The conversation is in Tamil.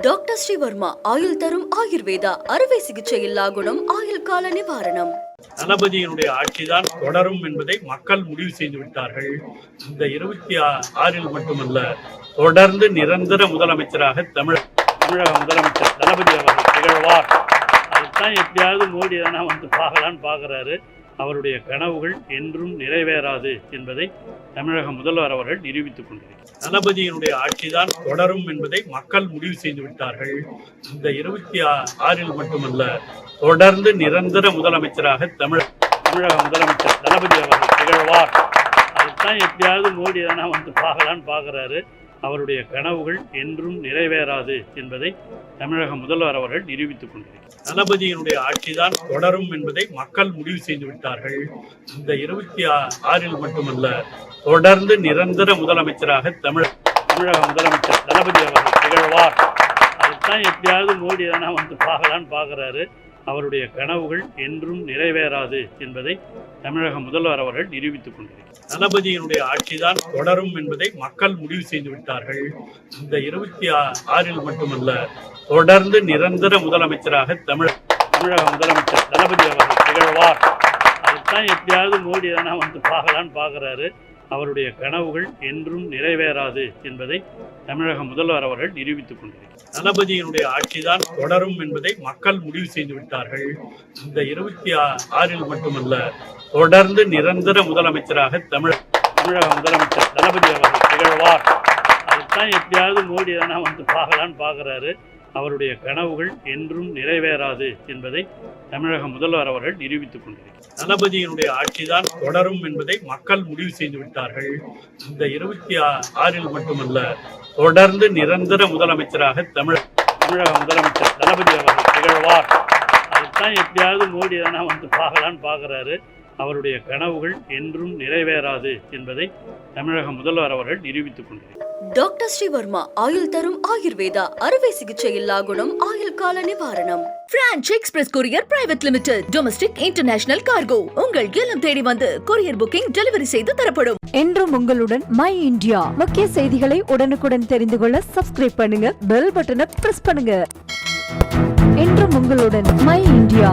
டாக்டர் ஸ்ரீவர்மா ஆயுள் தரும் ஆயுர்வேதா அறுவை சிகிச்சையில்லா குணம் ஆயுள் கால நிவாரணம். தளபதியினுடைய ஆட்சிதான் தொடரும் என்பதை மக்கள் முடிவு செய்து விட்டார்கள். இந்த 26 மட்டுமல்ல, தொடர்ந்து நிரந்தர முதலமைச்சராக தமிழக முதலமைச்சர் தளபதி அவர்கள் திகழ்வார். அதுதான் எப்படியாவது மோடி எதனா வந்து பார்க்கலான்னு பார்க்குறாரு. அவருடைய கனவுகள் என்றும் நிறைவேறாது என்பதை தமிழக முதல்வர் அவர்கள் நிரூபித்துக் கொண்டிருக்கிறார். தளபதியினுடைய ஆட்சிதான் தொடரும் என்பதை மக்கள் முடிவு செய்து விட்டார்கள். இந்த 26 மட்டுமல்ல, தொடர்ந்து நிரந்தர முதலமைச்சராக தமிழக முதலமைச்சர் தளபதி அவர்கள் திகழ்வார். அதுதான் எப்படியாவது மோடி எதனா வந்து பார்க்கலான்னு பார்க்குறாரு. அவருடைய கனவுகள் என்றும் நிறைவேறாது என்பதை தமிழக முதல்வர் அவர்கள் நிரூபித்துக் கொண்டிருக்கிறார். தளபதியினுடைய ஆட்சிதான் தொடரும் என்பதை மக்கள் முடிவு செய்து விட்டார்கள். இந்த 26 மட்டுமல்ல, தொடர்ந்து நிரந்தர முதலமைச்சராக தமிழக முதலமைச்சர் தளபதி அவர்கள் திகழ்வார். அதுதான் எப்படியாவது மோடி எதனா வந்து பார்க்கலான்னு பார்க்குறாரு. அவருடைய கனவுகள் என்றும் நிறைவேறாது என்பதை தமிழக முதல்வர் அவர்கள் நிரூபித்துக் கொண்டிருக்கிறார். தளபதியினுடைய ஆட்சிதான் தொடரும் என்பதை மக்கள் முடிவு செய்து விட்டார்கள். இந்த 26 மட்டுமல்ல, தொடர்ந்து நிரந்தர முதலமைச்சராக தமிழக முதலமைச்சர் தளபதி அவர்கள் திகழ்வார். அதுதான் எப்படியாவது மோடி எதனா வந்து பார்க்கலான்னு பார்க்குறாரு. அவருடைய கனவுகள் என்றும் நிறைவேறாது என்பதை தமிழக முதல்வர் அவர்கள் நிரூபித்துக் கொண்டிருக்கிறார். தளபதியினுடைய ஆட்சிதான் தொடரும் என்பதை மக்கள் முடிவு செய்து விட்டார்கள். இந்த 26 மட்டுமல்ல, தொடர்ந்து நிரந்தர முதலமைச்சராக தமிழக முதலமைச்சர் தளபதி அவர்கள் திகழ்வார். அதுதான் எப்படியாவது மோடி எதனா வந்து பார்க்கலான்னு பார்க்குறாரு. அவருடைய கனவுகள் என்றும் நிறைவேறாது என்பதை தமிழக முதல்வர் அவர்கள் நிரூபித்துக் கொண்டிருக்கிறார். தளபதியினுடைய ஆட்சிதான் தொடரும் என்பதை மக்கள் முடிவு செய்து விட்டார்கள். இந்த 26 மட்டுமல்ல, தொடர்ந்து நிரந்தர முதலமைச்சராக தமிழக முதலமைச்சர் தளபதி அவர்கள் திகழ்வார். அதுதான் எப்படியாவது மோடி எதனா வந்து பார்க்கலான்னு பார்க்குறாரு. அவருடைய கனவுகள் என்றும் நிறைவேறாது என்பதை தமிழக முதல்வர் அவர்கள் நிரூபித்துக் கொண்டிருக்கிறார். டாக்டர் ஸ்ரீவர்மா ஆயுள் தரும் ஆயுர்வேதா அறுவை சிகிச்சையில்லா குணம் ஆயுள் கால நிவாரணம். Branch express courier private limited. Domestic international cargo. உங்கள் இல்லம் தேடி வந்து கொரியர் புக்கிங் டெலிவரி செய்து தரப்படும். என்றும் உங்களுடன் மை இந்தியா. முக்கிய செய்திகளை உடனுக்குடன் தெரிந்து கொள்ள சப்ஸ்கிரைப் பண்ணுங்க, பெல் பட்டனை பிரஸ் பண்ணுங்க. என்றும் உங்களுடன் மை இந்தியா.